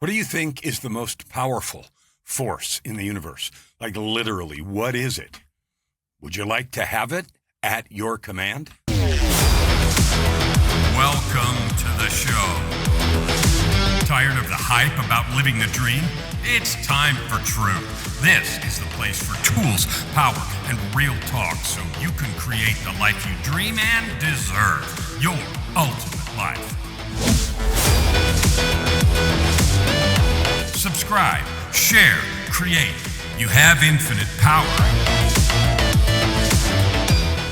What do you think is the most powerful force in the universe? Like literally, what is it? Would you like to have it at your command? Welcome to the show. Tired of the hype about living the dream? It's time for truth. This is the place for tools, power, and real talk so you can create the life you dream and deserve. Your ultimate life. Subscribe, share, create. You have infinite power.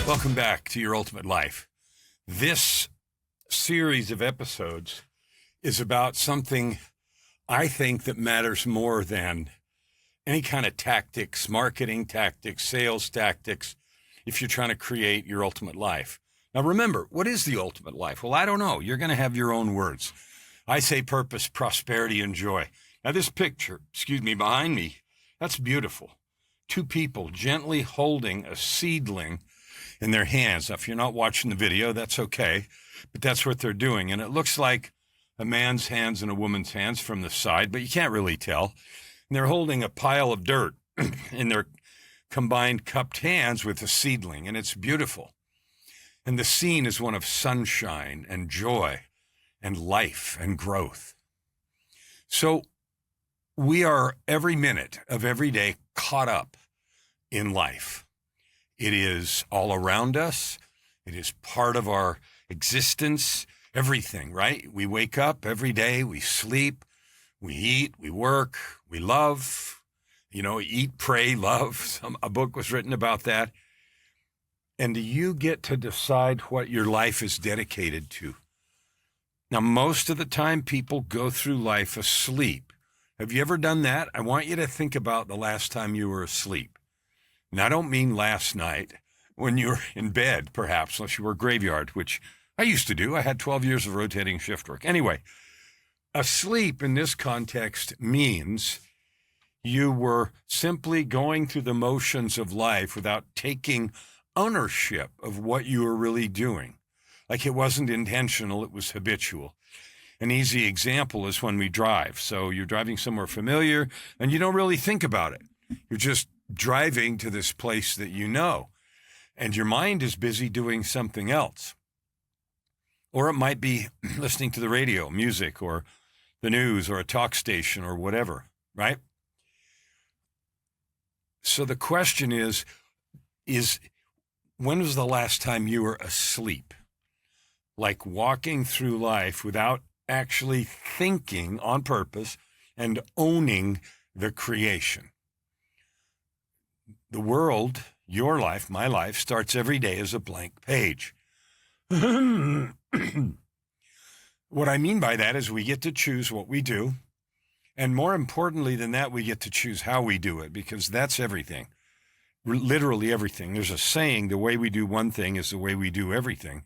Welcome back to Your Ultimate Life. This series of episodes is about something I think that matters more than any kind of tactics, marketing tactics, sales tactics, if you're trying to create your ultimate life. Now remember, what is the ultimate life? Well, I don't know. You're going to have your own words. I say purpose, prosperity, and joy. Now this picture, behind me, that's beautiful. Two people gently holding a seedling in their hands. Now, if you're not watching the video, that's okay, but that's what they're doing. And it looks like a man's hands and a woman's hands from the side, but you can't really tell. And they're holding a pile of dirt in their combined cupped hands with a seedling, and it's beautiful. And the scene is one of sunshine and joy and life and growth. So we are every minute of every day caught up in life. It is all around us. It is part of our existence, everything, right? We wake up every day, we sleep, we eat, we work, we love, eat, pray, love. A book was written about that. And you get to decide what your life is dedicated to. Now, most of the time people go through life asleep. Have you ever done that? I want you to think about the last time you were asleep. And I don't mean last night when you were in bed, perhaps, unless you were graveyard, which I used to do. I had 12 years of rotating shift work. Anyway, asleep in this context means you were simply going through the motions of life without taking ownership of what you were really doing. Like it wasn't intentional, it was habitual. An easy example is when we drive. So you're driving somewhere familiar and you don't really think about it. You're just driving to this place that you know, and your mind is busy doing something else. Or it might be listening to the radio, music, or the news, or a talk station, or whatever, right? So the question is when was the last time you were asleep? Like walking through life without actually thinking on purpose and owning the creation. The world, your life, my life, starts every day as a blank page. What I mean by that is we get to choose what we do. And more importantly than that, we get to choose how we do it, because that's everything. Literally everything. There's a saying, the way we do one thing is the way we do everything.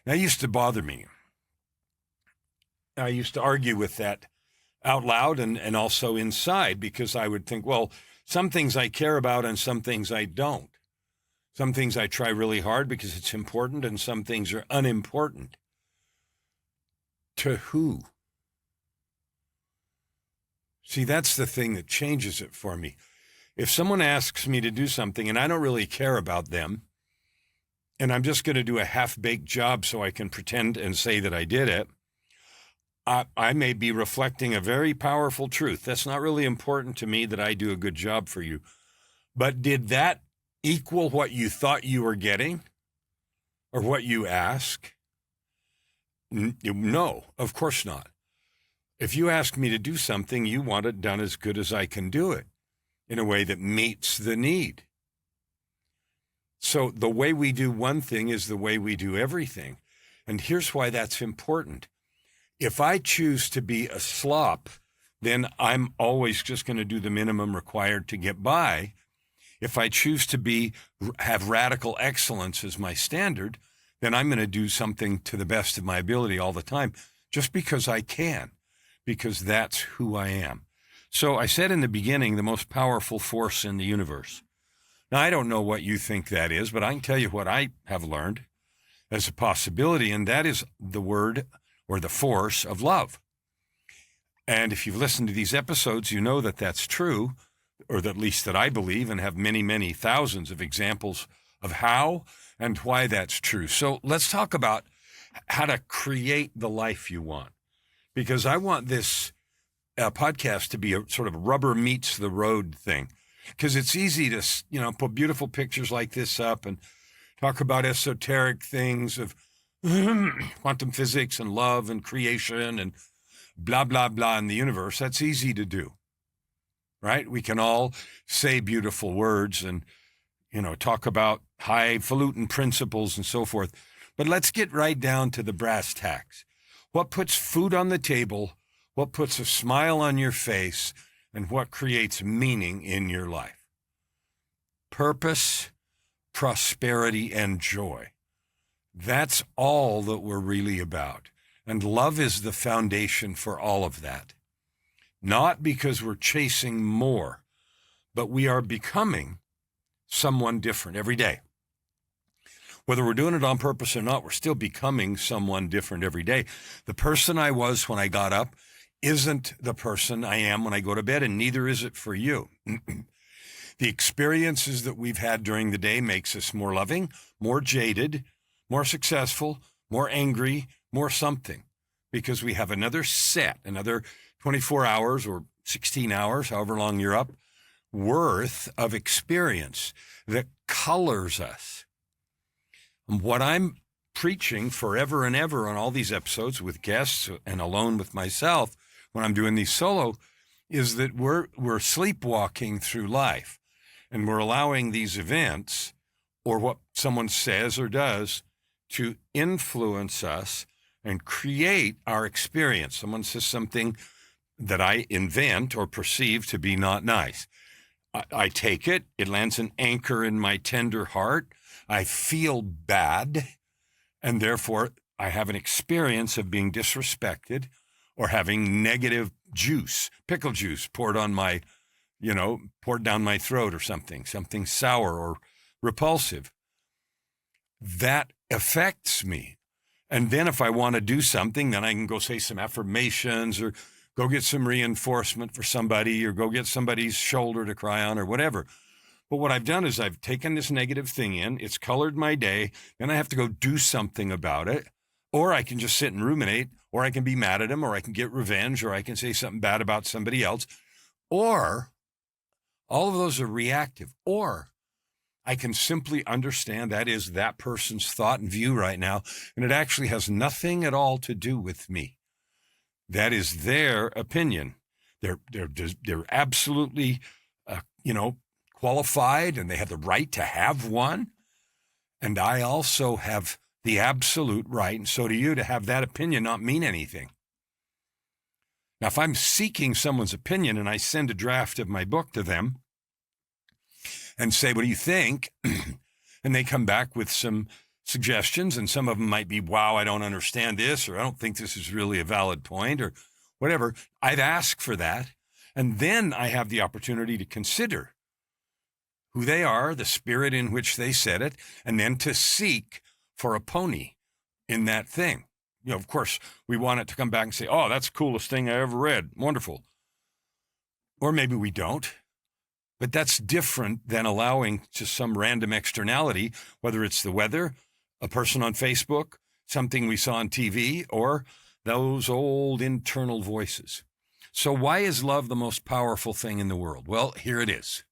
That used to bother me. I used to argue with that out loud and also inside, because I would think, well, some things I care about and some things I don't. Some things I try really hard because it's important, and some things are unimportant. To who? See, that's the thing that changes it for me. If someone asks me to do something and I don't really care about them, and I'm just going to do a half-baked job so I can pretend and say that I did it, I may be reflecting a very powerful truth. That's not really important to me that I do a good job for you. But did that equal what you thought you were getting or what you ask? No, of course not. If you ask me to do something, you want it done as good as I can do it in a way that meets the need. So the way we do one thing is the way we do everything. And here's why that's important. If I choose to be a slop, then I'm always just going to do the minimum required to get by. If I choose to have radical excellence as my standard, then I'm going to do something to the best of my ability all the time, just because I can, because that's who I am. So I said in the beginning, the most powerful force in the universe. Now, I don't know what you think that is, but I can tell you what I have learned as a possibility, and that is the word or the force of love. And if you've listened to these episodes, you know that that's true, or at least that I believe, and have many, many thousands of examples of how and why that's true. So let's talk about how to create the life you want, because I want this podcast to be a sort of rubber meets the road thing, because it's easy to, put beautiful pictures like this up and talk about esoteric things of quantum physics and love and creation and blah, blah, blah in the universe. That's easy to do, right? We can all say beautiful words and, talk about highfalutin principles and so forth. But let's get right down to the brass tacks. What puts food on the table, what puts a smile on your face, and what creates meaning in your life? Purpose, prosperity, and joy. That's all that we're really about. And love is the foundation for all of that. Not because we're chasing more, but we are becoming someone different every day. Whether we're doing it on purpose or not, we're still becoming someone different every day. The person I was when I got up isn't the person I am when I go to bed, and neither is it for you. The experiences that we've had during the day makes us more loving, more jaded, more successful, more angry, more something, because we have another 24 hours or 16 hours, however long you're up, worth of experience that colors us. And what I'm preaching forever and ever on all these episodes with guests and alone with myself when I'm doing these solo is that we're sleepwalking through life, and we're allowing these events or what someone says or does to influence us and create our experience. Someone says something that I invent or perceive to be not nice. I take it, it lands an anchor in my tender heart. I feel bad, and therefore I have an experience of being disrespected or having negative juice, pickle juice poured down my throat or something sour or repulsive. That affects me. And then if I want to do something, then I can go say some affirmations or go get some reinforcement for somebody or go get somebody's shoulder to cry on or whatever. But what I've done is I've taken this negative thing in, it's colored my day, then I have to go do something about it, or I can just sit and ruminate, or I can be mad at him, or I can get revenge, or I can say something bad about somebody else, or all of those are reactive, or I can simply understand that is that person's thought and view right now, and it actually has nothing at all to do with me. That is their opinion. They're absolutely, qualified, and they have the right to have one. And I also have the absolute right, and so do you, to have that opinion not mean anything. Now, if I'm seeking someone's opinion and I send a draft of my book to them and say, what do you think? And they come back with some suggestions, and some of them might be, wow, I don't understand this, or I don't think this is really a valid point, or whatever. I've asked for that. And then I have the opportunity to consider who they are, the spirit in which they said it, and then to seek for a pony in that thing. Of course, we want it to come back and say, oh, that's the coolest thing I ever read. Wonderful. Or maybe we don't. But that's different than allowing just some random externality, whether it's the weather, a person on Facebook, something we saw on TV, or those old internal voices. So why is love the most powerful thing in the world? Well, here it is.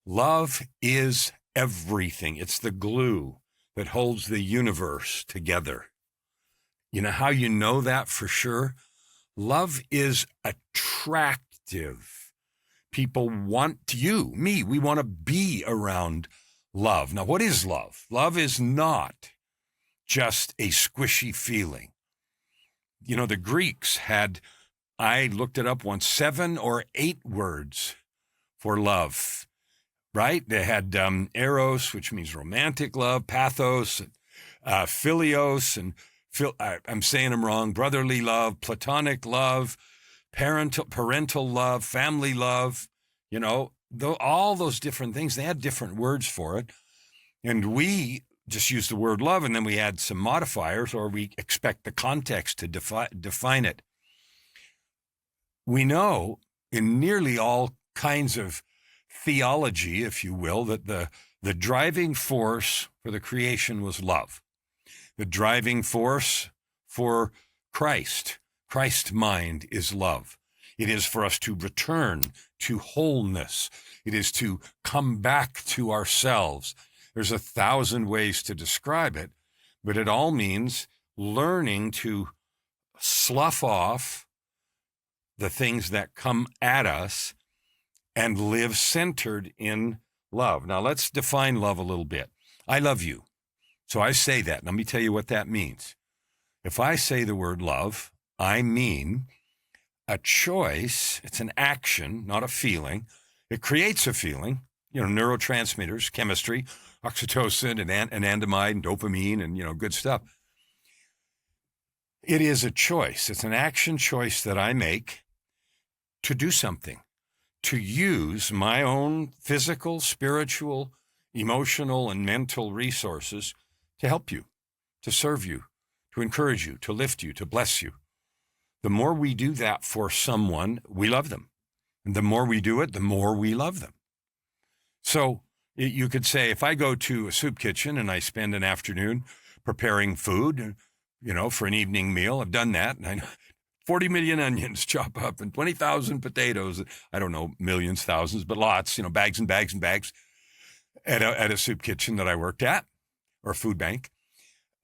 Love is everything. It's the glue that holds the universe together. You know how you know that for sure? Love is attractive. People want you, me, we want to be around love. Now, what is love? Love is not just a squishy feeling. The Greeks had, I looked it up once, 7 or 8 words for love, right? They had eros, which means romantic love, pathos, philios, and I'm saying them wrong, brotherly love, platonic love, parental love, family love, all those different things. They had different words for it. And we just use the word love, and then we add some modifiers, or we expect the context to define it. we know in nearly all kinds of theology, if you will, that the driving force for the creation was love. The driving force for Christ's mind is love. It is for us to return to wholeness. It is to come back to ourselves. There's 1,000 ways to describe it, but it all means learning to slough off the things that come at us and live centered in love. Now, let's define love a little bit. I love you. So I say that. Let me tell you what that means. If I say the word love, I mean a choice. It's an action, not a feeling. It creates a feeling, neurotransmitters, chemistry, oxytocin and anandamide and dopamine and, good stuff. It is a choice. It's an action choice that I make to do something, to use my own physical, spiritual, emotional, and mental resources to help you, to serve you, to encourage you, to lift you, to bless you. The more we do that for someone, we love them. And the more we do it, the more we love them. So you could say, if I go to a soup kitchen and I spend an afternoon preparing food, for an evening meal, I've done that. And I know 40 million onions chop up and 20,000 potatoes. I don't know, millions, thousands, but lots, bags and bags and bags at a soup kitchen that I worked at, or a food bank.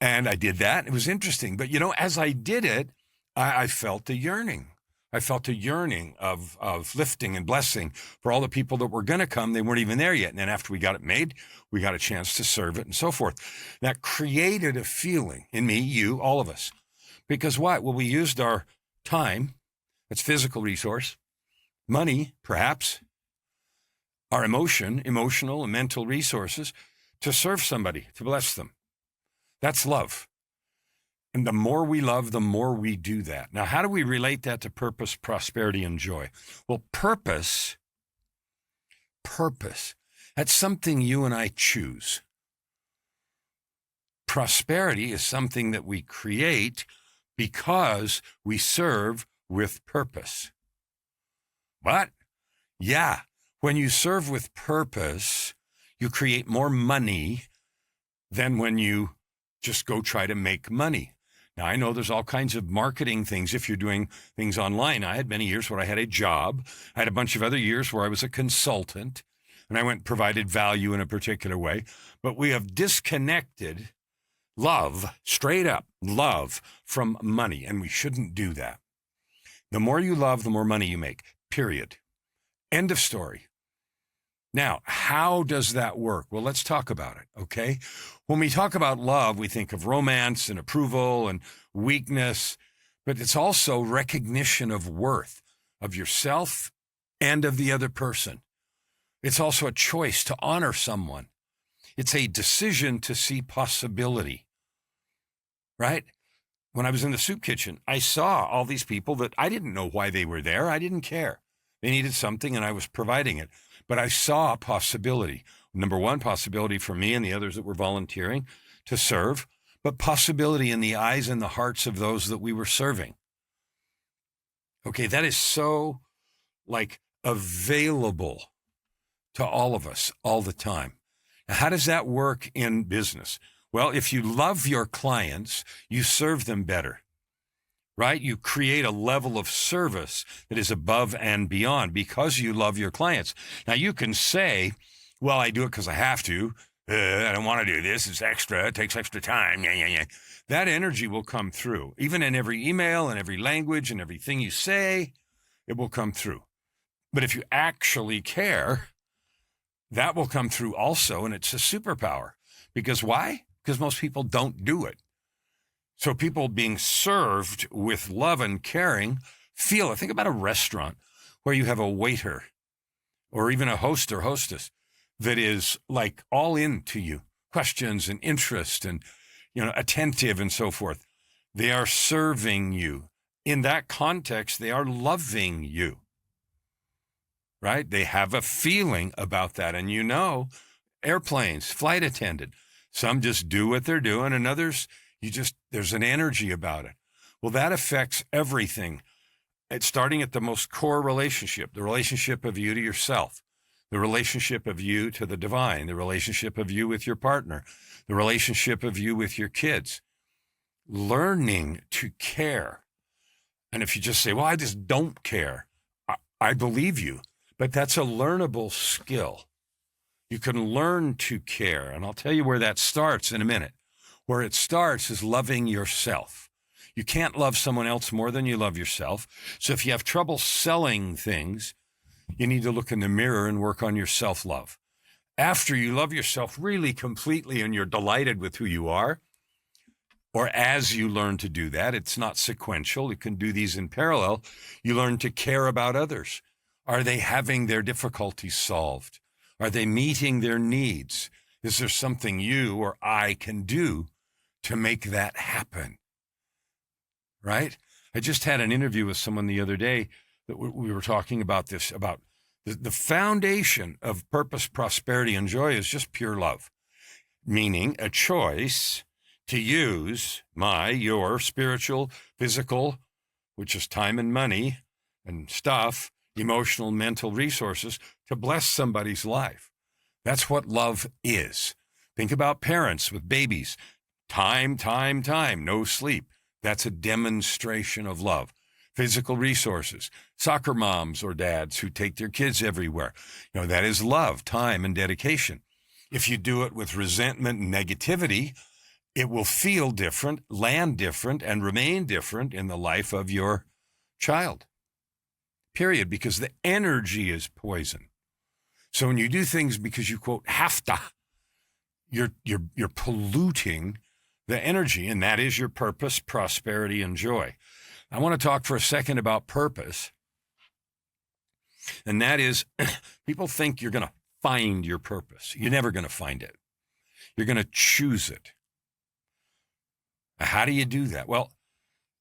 And I did that. It was interesting. But, as I did it, I felt a yearning. I felt a yearning of lifting and blessing for all the people that were going to come. They weren't even there yet. And then after we got it made, we got a chance to serve it and so forth. That created a feeling in me, you, all of us. Because what? Well, we used our time, that's physical resource, money, perhaps, our emotional and mental resources to serve somebody, to bless them. That's love. And the more we love, the more we do that. Now, how do we relate that to purpose, prosperity, and joy? Well, purpose, that's something you and I choose. Prosperity is something that we create because we serve with purpose. What? Yeah. When you serve with purpose, you create more money than when you just go try to make money. Now, I know there's all kinds of marketing things if you're doing things online. I had many years where I had a job. I had a bunch of other years where I was a consultant, and I went and provided value in a particular way. But we have disconnected love, straight up love, from money, and we shouldn't do that. The more you love, the more money you make, period. End of story. Now, how does that work? Well, let's talk about it, okay? When we talk about love, we think of romance and approval and weakness, but it's also recognition of worth of yourself and of the other person. It's also a choice to honor someone. It's a decision to see possibility, right? When I was in the soup kitchen, I saw all these people that I didn't know why they were there. I didn't care. They needed something and I was providing it. But I saw a possibility. Number one, possibility for me and the others that were volunteering to serve, but possibility in the eyes and the hearts of those that we were serving. Okay, that is so available to all of us all the time. Now, how does that work in business? Well, if you love your clients, you serve them better. Right? You create a level of service that is above and beyond because you love your clients. Now, you can say, well, I do it because I have to. I don't want to do this. It's extra. It takes extra time. Yeah. That energy will come through. Even in every email and every language and everything you say, it will come through. But if you actually care, that will come through also, and it's a superpower. Because why? Because most people don't do it. So people being served with love and caring feel it. Think about a restaurant where you have a waiter or even a host or hostess that is all into you, questions and interest and, attentive and so forth. They are serving you. In that context, they are loving you, right? They have a feeling about that. And airplanes, flight attendant, some just do what they're doing and others, there's an energy about it. Well, that affects everything. It's starting at the most core relationship, the relationship of you to yourself, the relationship of you to the divine, the relationship of you with your partner, the relationship of you with your kids. Learning to care. And if you just say, well, I just don't care, I believe you, but that's a learnable skill. You can learn to care. And I'll tell you where that starts in a minute. Where it starts is loving yourself. You can't love someone else more than you love yourself. So if you have trouble selling things, you need to look in the mirror and work on your self-love. After you love yourself really completely and you're delighted with who you are, or as you learn to do that, it's not sequential. You can do these in parallel. You learn to care about others. Are they having their difficulties solved? Are they meeting their needs? Is there something you or I can do to make that happen? Right? I just had an interview with someone the other day that we were talking about this, about the foundation of purpose, prosperity, and joy is just pure love, meaning a choice to use your spiritual, physical, which is time and money and stuff, emotional, mental resources to bless somebody's life. That's what love is. Think about parents with babies. Time, no sleep. That's a demonstration of love. Physical resources, soccer moms or dads who take their kids everywhere. That is love, time, and dedication. If you do it with resentment and negativity, it will feel different, land different, and remain different in the life of your child. Period, because the energy is poison. So when you do things because you, quote, have to, you're polluting the energy, and that is your purpose, prosperity, and joy. I want to talk for a second about purpose, and that is people think you're going to find your purpose. You're never going to find it. You're going to choose it. How do you do that? Well,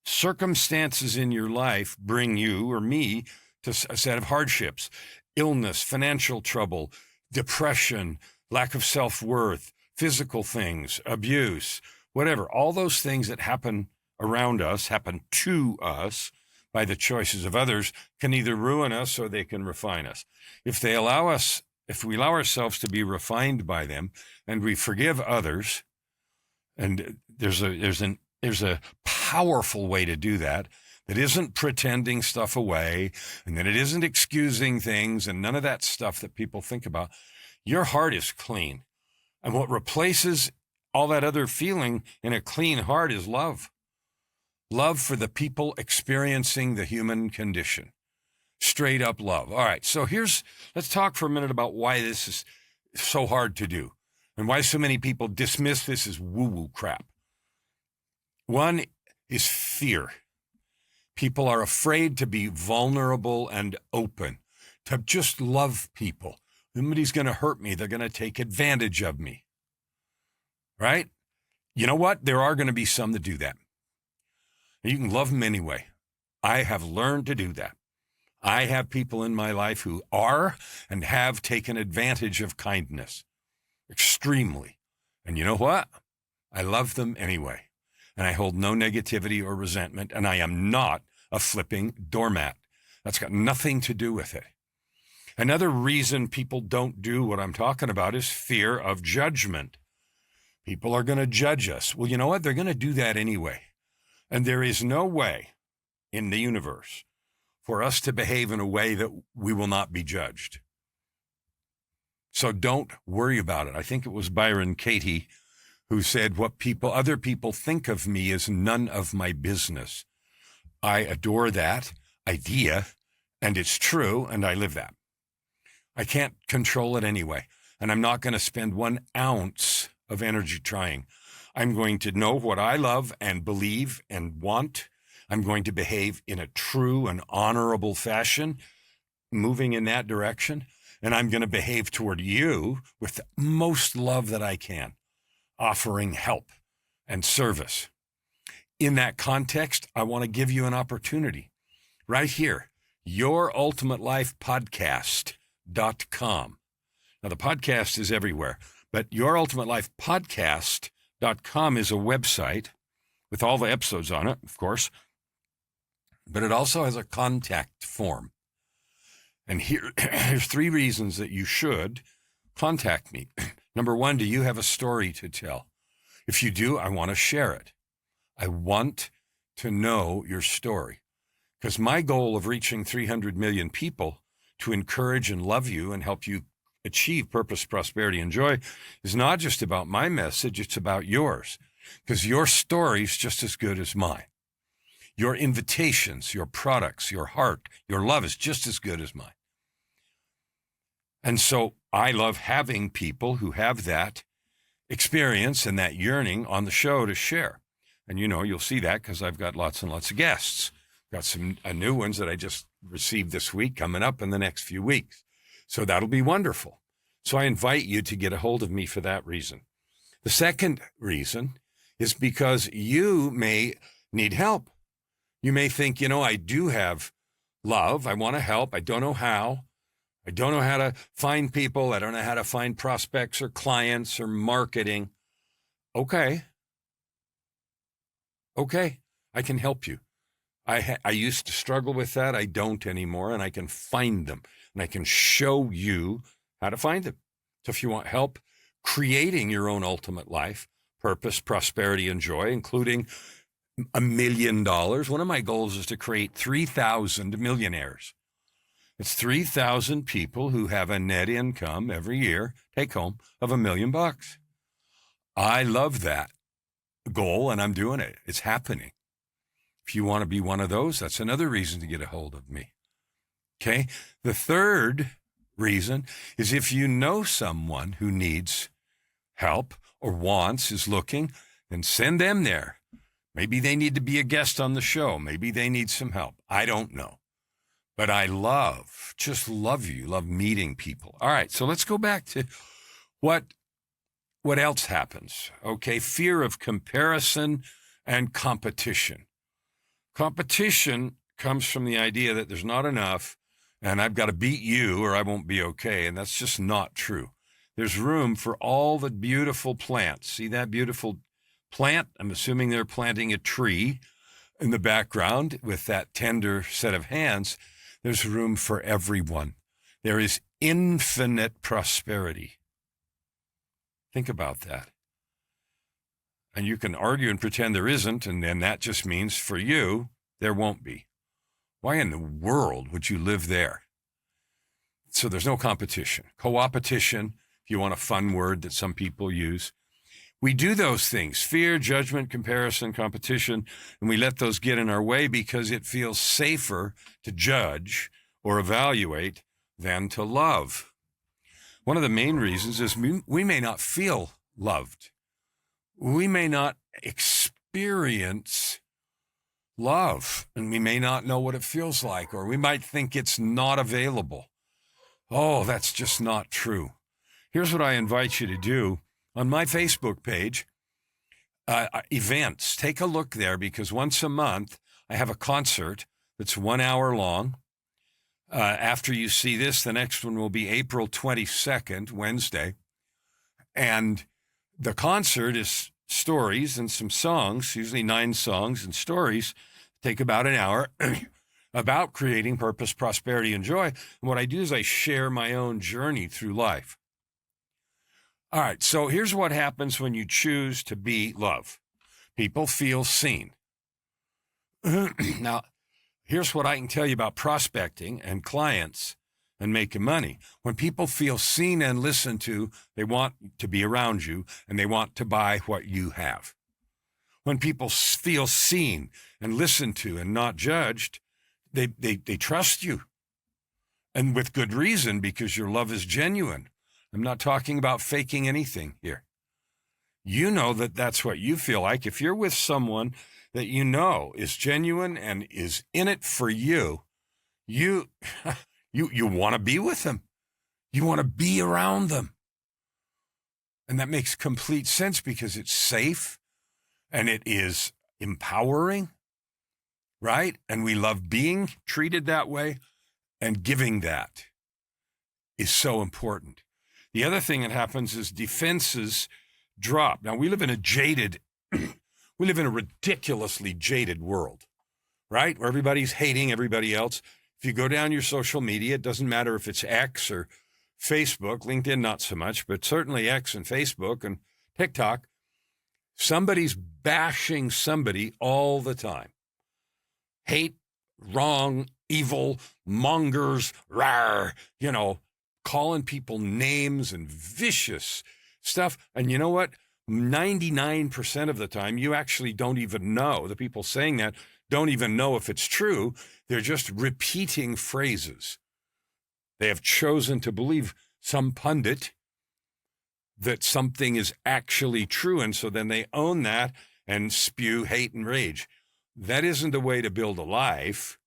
circumstances in your life bring you or me to a set of hardships, illness, financial trouble, depression, lack of self-worth, physical things, abuse, whatever. All those things that happen around us, happen to us by the choices of others, can either ruin us or they can refine us. If we allow ourselves to be refined by them and we forgive others, and there's a powerful way to do that isn't pretending stuff away, and that it isn't excusing things and none of that stuff that people think about. Your heart is clean. And what replaces all that other feeling in a clean heart is love. Love for the people experiencing the human condition. Straight up love. All right, so let's talk for a minute about why this is so hard to do and why so many people dismiss this as woo-woo crap. One is fear. People are afraid to be vulnerable and open, to just love people. Somebody's going to hurt me. They're going to take advantage of me. Right? You know what? There are going to be some that do that. You can love them anyway. I have learned to do that. I have people in my life who are and have taken advantage of kindness extremely. And you know what? I love them anyway. And I hold no negativity or resentment, and I am not a flipping doormat. That's got nothing to do with it. Another reason people don't do what I'm talking about is fear of judgment. People are going to judge us. Well, you know what? They're going to do that anyway. And there is no way in the universe for us to behave in a way that we will not be judged. So don't worry about it. I think it was Byron Katie who said, what other people think of me is none of my business. I adore that idea, and it's true, and I live that. I can't control it anyway, and I'm not going to spend 1 ounce of energy trying. I'm going to know what I love and believe and want. I'm going to behave in a true and honorable fashion, moving in that direction, and I'm going to behave toward you with the most love that I can, offering help and service. In that context, I want to give you an opportunity right here, YourUltimateLifePodcast.com. Now, the podcast is everywhere, but YourUltimateLifePodcast.com is a website with all the episodes on it, of course. but it also has a contact form. And here's 3 reasons that you should contact me. Number 1, do you have a story to tell? If you do, I want to share it. I want to know your story, because my goal of reaching 300 million people to encourage and love you and help you achieve purpose, prosperity, and joy is not just about my message, it's about yours, because your story's just as good as mine. Your invitations, your products, your heart, your love is just as good as mine. And so I love having people who have that experience and that yearning on the show to share. And you'll see that because I've got lots and lots of guests. Got some new ones that I just received this week coming up in the next few weeks. So that'll be wonderful. So I invite you to get a hold of me for that reason. The second reason is because you may need help. You may think, I do have love. I want to help. I don't know how. I don't know how to find people. I don't know how to find prospects or clients or marketing. Okay, I can help you. I used to struggle with that. I don't anymore, and I can find them, and I can show you how to find them. So if you want help creating your own ultimate life, purpose, prosperity, and joy, including $1 million, one of my goals is to create 3,000 millionaires. It's 3,000 people who have a net income every year, take home, of $1 million. I love that goal, and I'm doing it. It's happening. If you want to be one of those, that's another reason to get a hold of me. Okay? The third reason is if you know someone who needs help or is looking, then send them there. Maybe they need to be a guest on the show. Maybe they need some help. I don't know. But I just love you, love meeting people. All right, so let's go back to what else happens. Okay, fear of comparison and competition. Competition comes from the idea that there's not enough and I've got to beat you or I won't be okay. And that's just not true. There's room for all the beautiful plants. See that beautiful plant? I'm assuming they're planting a tree in the background with that tender set of hands. There's room for everyone. There is infinite prosperity. Think about that. And you can argue and pretend there isn't, and then that just means for you, there won't be. Why in the world would you live there? So there's no competition. Co-opetition, if you want a fun word that some people use. We do those things, fear, judgment, comparison, competition, and we let those get in our way because it feels safer to judge or evaluate than to love. One of the main reasons is we may not feel loved. We may not experience love, and we may not know what it feels like, or we might think it's not available. Oh, that's just not true. Here's what I invite you to do. On my Facebook page, events, take a look there because once a month I have a concert that's 1 hour long. After you see this, the next one will be April 22nd, Wednesday. And the concert is stories and some songs, usually 9 songs and stories, take about an hour, about creating purpose, prosperity, and joy. And what I do is I share my own journey through life. All right, so here's what happens when you choose to be love. People feel seen. Now, here's what I can tell you about prospecting and clients and making money. When people feel seen and listened to, they want to be around you and they want to buy what you have. When people feel seen and listened to and not judged, they trust you. And with good reason, because your love is genuine. I'm not talking about faking anything here. You know that that's what you feel like. If you're with someone that you know is genuine and is in it for you, you want to be with them. You want to be around them. And that makes complete sense because it's safe and it is empowering, right? And we love being treated that way, and giving that is so important. The other thing that happens is defenses drop. Now, we live in a ridiculously jaded world. right? Where everybody's hating everybody else. If you go down your social media, it doesn't matter if it's X or Facebook, LinkedIn, not so much, but certainly X and Facebook and TikTok, somebody's bashing somebody all the time. Hate, wrong, evil, mongers, rawr, calling people names and vicious stuff. And you know what? 99% of the time, you actually don't even know. The people saying that don't even know if it's true. They're just repeating phrases. They have chosen to believe some pundit that something is actually true, and so then they own that and spew hate and rage. That isn't a way to build a life,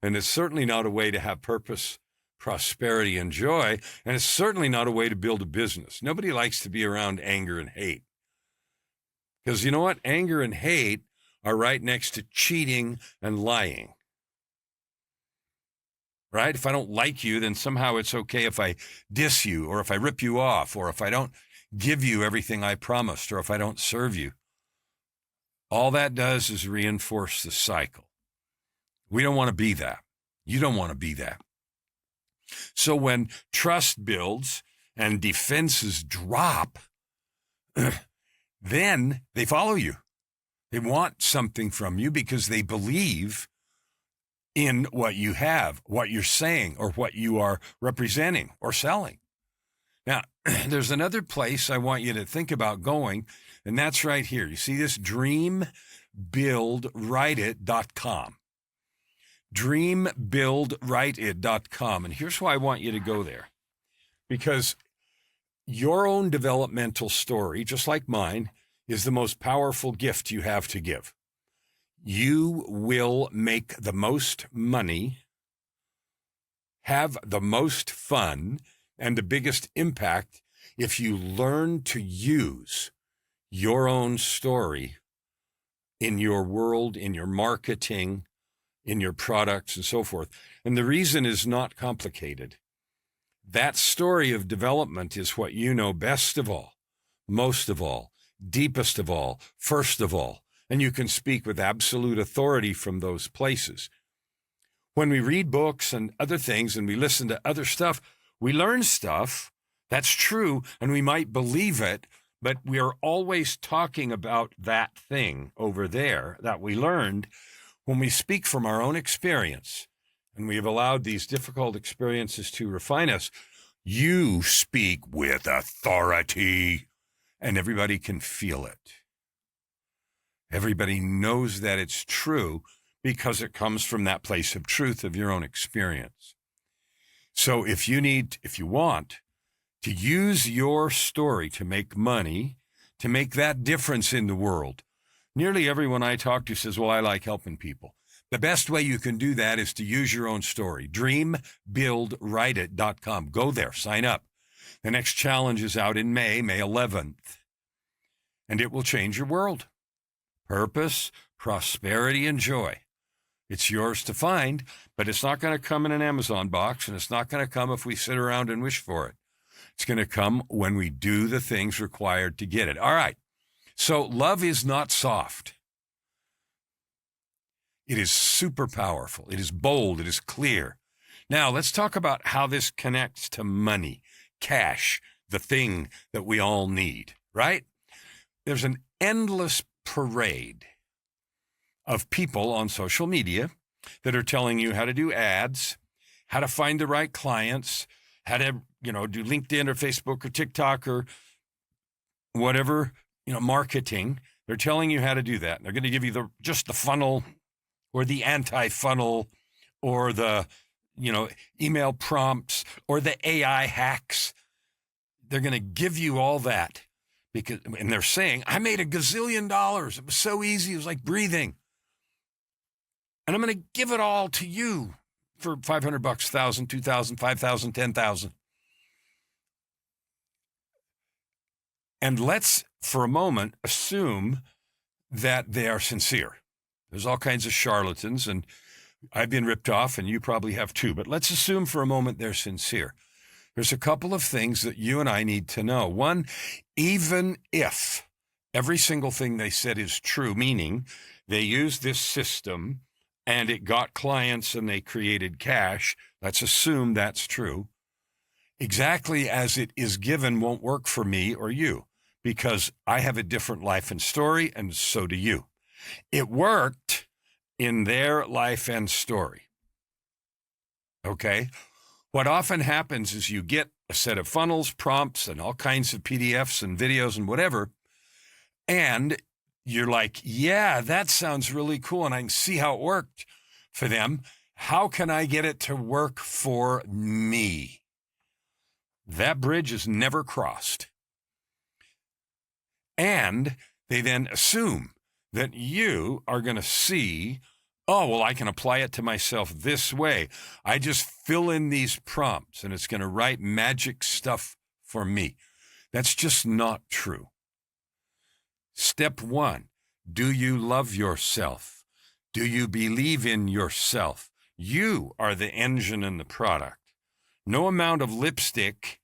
and it's certainly not a way to have purpose, prosperity, and joy, and it's certainly not a way to build a business. Nobody likes to be around anger and hate. Because you know what? Anger and hate are right next to cheating and lying. Right? If I don't like you, then somehow it's okay if I diss you, or if I rip you off, or if I don't give you everything I promised, or if I don't serve you. All that does is reinforce the cycle. We don't want to be that. You don't want to be that. So when trust builds and defenses drop, then they follow you. They want something from you because they believe in what you have, what you're saying, or what you are representing or selling. Now, there's another place I want you to think about going, and that's right here. You see this? DreamBuildWriteIt.com. DreamBuildWriteIt.com. And here's why I want you to go there. Because your own developmental story, just like mine, is the most powerful gift you have to give. You will make the most money, have the most fun, and the biggest impact if you learn to use your own story in your world, in your marketing, in your products, and so forth. And the reason is not complicated. That story of development is what you know best of all, most of all, deepest of all, first of all. And you can speak with absolute authority from those places. When we read books and other things and we listen to other stuff, we learn stuff. That's true, and we might believe it, but we are always talking about that thing over there that we learned when we speak from our own experience, and we have allowed these difficult experiences to refine us. You speak with authority, and everybody can feel it. Everybody knows that it's true because it comes from that place of truth of your own experience. So if you want to use your story to make money, to make that difference in the world, nearly everyone I talk to says, well, I like helping people. The best way you can do that is to use your own story. DreamBuildWriteIt.com. Go there, sign up. The next challenge is out in May 11th, and it will change your world. Purpose, prosperity, and joy. It's yours to find, but it's not going to come in an Amazon box, and it's not going to come if we sit around and wish for it. It's going to come when we do the things required to get it. All right. So love is not soft. It is super powerful. It is bold. It is clear. Now, let's talk about how this connects to money, cash, the thing that we all need, right? There's an endless parade of people on social media that are telling you how to do ads, how to find the right clients, how to, do LinkedIn or Facebook or TikTok or whatever, marketing. They're telling you how to do that. And they're going to give you just the funnel or the anti-funnel or the, email prompts or the AI hacks. They're going to give you all that and they're saying, I made $1 gazillion. It was so easy. It was like breathing. And I'm going to give it all to you for $500, $1,000, $2,000, $5,000, $10,000. And let's, for a moment, assume that they are sincere. There's all kinds of charlatans, and I've been ripped off, and you probably have too. But let's assume for a moment they're sincere. There's a couple of things that you and I need to know. One, even if every single thing they said is true, meaning they use this system and it got clients and they created cash. Let's assume that's true. Exactly as it is given won't work for me or you, because I have a different life and story, and so do you. It worked in their life and story. Okay? What often happens is you get a set of funnels, prompts, and all kinds of PDFs and videos and whatever, and you're like, yeah, that sounds really cool, and I can see how it worked for them. How can I get it to work for me? That bridge is never crossed. And they then assume that you are going to see, oh, well, I can apply it to myself this way. I just fill in these prompts and it's going to write magic stuff for me. That's just not true. Step one, do you love yourself? Do you believe in yourself? You are the engine and the product. No amount of lipstick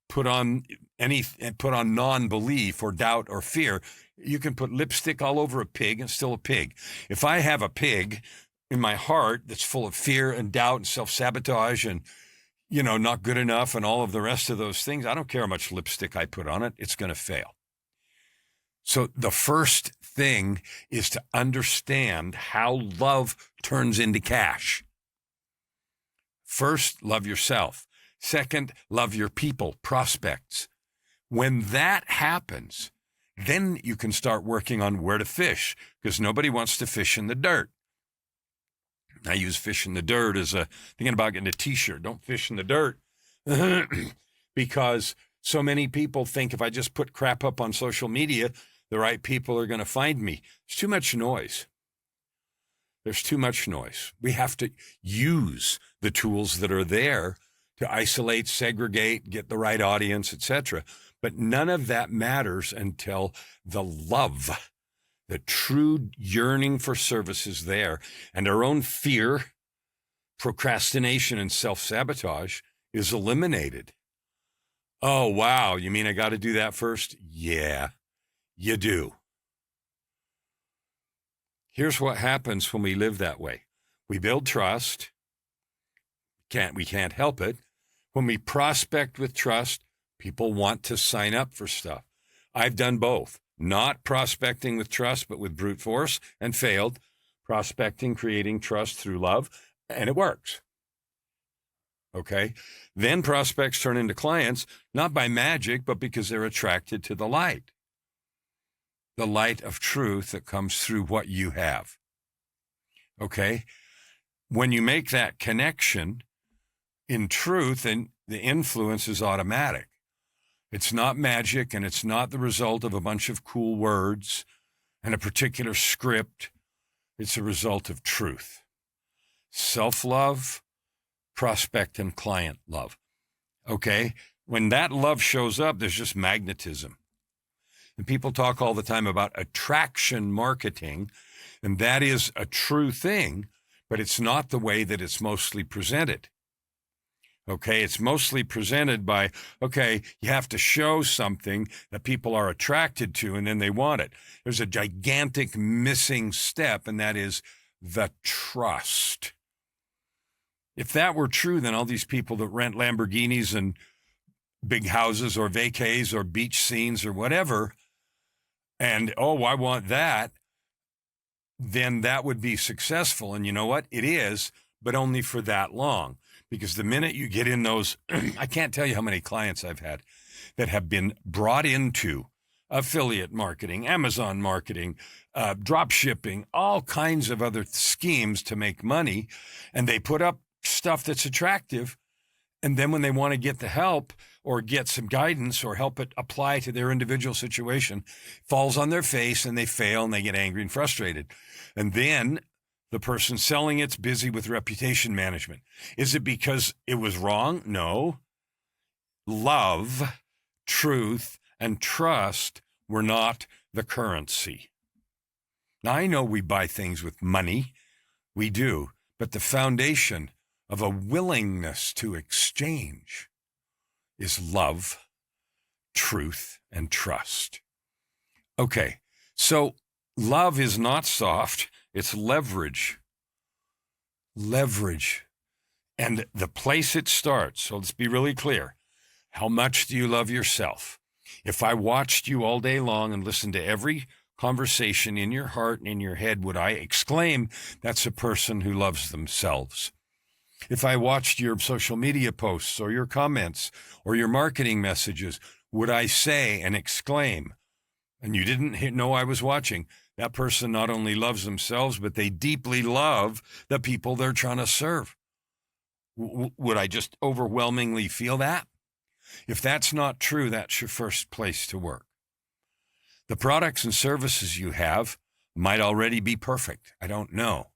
put on non-belief or doubt or fear. You can put lipstick all over a pig and still a pig. If I have a pig in my heart that's full of fear and doubt and self-sabotage and, not good enough and all of the rest of those things, I don't care how much lipstick I put on it, it's going to fail. So the first thing is to understand how love turns into cash. First, love yourself. Second, love your people, prospects. When that happens, then you can start working on where to fish, because nobody wants to fish in the dirt. I use fish in the dirt as thinking about getting a t-shirt. Don't fish in the dirt. Because so many people think if I just put crap up on social media, the right people are going to find me. There's too much noise. There's too much noise. We have to use the tools that are there to isolate, segregate, get the right audience, etc. But none of that matters until the love, the true yearning for service is there, and our own fear, procrastination, and self-sabotage is eliminated. Oh, wow. You mean I got to do that first? Yeah, you do. Here's what happens when we live that way. We build trust. We can't help it. When we prospect with trust, people want to sign up for stuff. I've done both. Not prospecting with trust, but with brute force, and failed. Prospecting, creating trust through love, and it works. Okay? Then prospects turn into clients, not by magic, but because they're attracted to the light. The light of truth that comes through what you have. Okay? When you make that connection in truth, then the influence is automatic. It's not magic, and it's not the result of a bunch of cool words and a particular script. It's a result of truth. Self-love, prospect, and client love. Okay? When that love shows up, there's just magnetism. And people talk all the time about attraction marketing, and that is a true thing, but it's not the way that it's mostly presented. Okay, it's mostly presented by, okay, you have to show something that people are attracted to, and then they want it. There's a gigantic missing step, and that is the trust. If that were true, then all these people that rent Lamborghinis and big houses or vacays or beach scenes or whatever, and, oh, I want that, then that would be successful. And you know what? It is, but only for that long. Because the minute you get in those, I can't tell you how many clients I've had that have been brought into affiliate marketing, Amazon marketing, drop shipping, all kinds of other schemes to make money. And they put up stuff that's attractive. And then when they want to get the help or get some guidance or help it apply to their individual situation, falls on their face and they fail and they get angry and frustrated. And then the person selling it's busy with reputation management. Is it because it was wrong? No. Love, truth, and trust were not the currency. Now, I know we buy things with money. We do. But the foundation of a willingness to exchange is love, truth, and trust. Okay, so love is not soft. It's leverage. leverage. And the place it starts, so let's be really clear. How much do you love yourself? If I watched you all day long and listened to every conversation in your heart and in your head, would I exclaim, that's a person who loves themselves? If I watched your social media posts or your comments or your marketing messages, would I say and exclaim, and you didn't know I was watching, that person not only loves themselves, but they deeply love the people they're trying to serve? Would I just overwhelmingly feel that? If that's not true, that's your first place to work. The products and services you have might already be perfect. I don't know.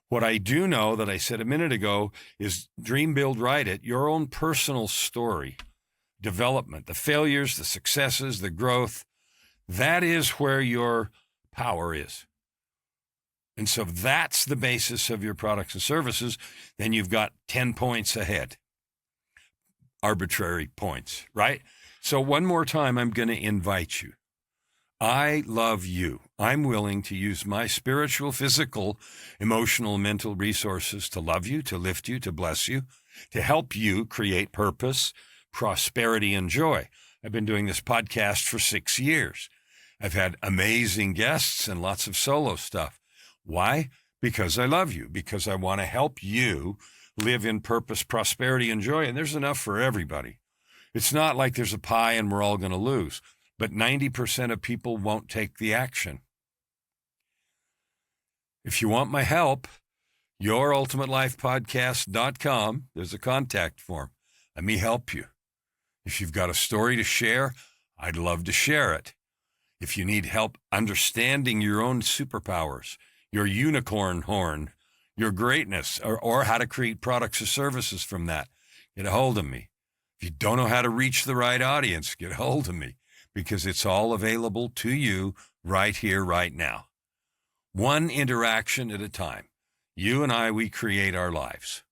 What I do know that I said a minute ago is dream, build, write it, your own personal story, development, the failures, the successes, the growth. That is where your power is. And so that's the basis of your products and services. Then you've got 10 points ahead. Arbitrary points, right? So one more time, I'm going to invite you. I love you. I'm willing to use my spiritual, physical, emotional, mental resources to love you, to lift you, to bless you, to help you create purpose, prosperity, and joy. I've been doing this podcast for 6 years. I've had amazing guests and lots of solo stuff. Why? Because I love you, because I want to help you live in purpose, prosperity, and joy. And there's enough for everybody. It's not like there's a pie and we're all going to lose. But 90% of people won't take the action. If you want my help, yourultimatelifepodcast.com, there's a contact form. Let me help you. If you've got a story to share, I'd love to share it. If you need help understanding your own superpowers, your unicorn horn, your greatness, or how to create products or services from that, get a hold of me. If you don't know how to reach the right audience, get a hold of me. Because it's all available to you right here, right now. One interaction at a time. You and I, we create our lives.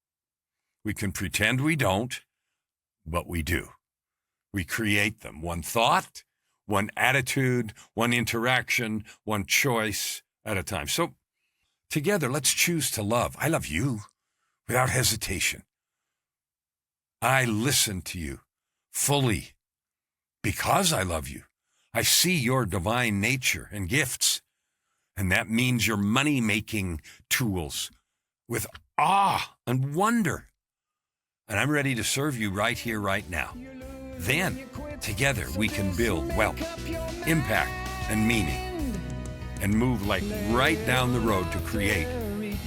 We can pretend we don't, but we do. We create them. One thought, one attitude, one interaction, one choice at a time. So together, let's choose to love. I love you without hesitation. I listen to you fully. Because I love you, I see your divine nature and gifts, and that means your money-making tools with awe and wonder. And I'm ready to serve you right here, right now. Then, together, we can build wealth, impact, and meaning, and move like right down the road to create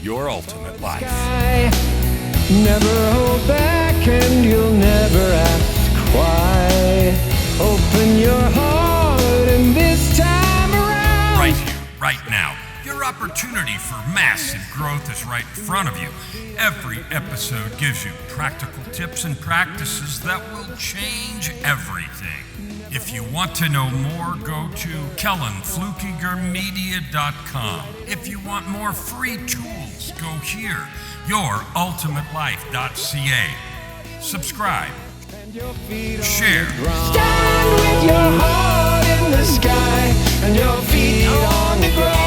your ultimate life. Never hold back and you'll never ask why. Open your heart and this time around. Right here, right now. Your opportunity for massive growth is right in front of you. Every episode gives you practical tips and practices that will change everything. If you want to know more, go to KellanFluckigerMedia.com. If you want more free tools, go here, yourultimatelife.ca. Subscribe. Share. Stand with your heart in the sky and your feet on the ground.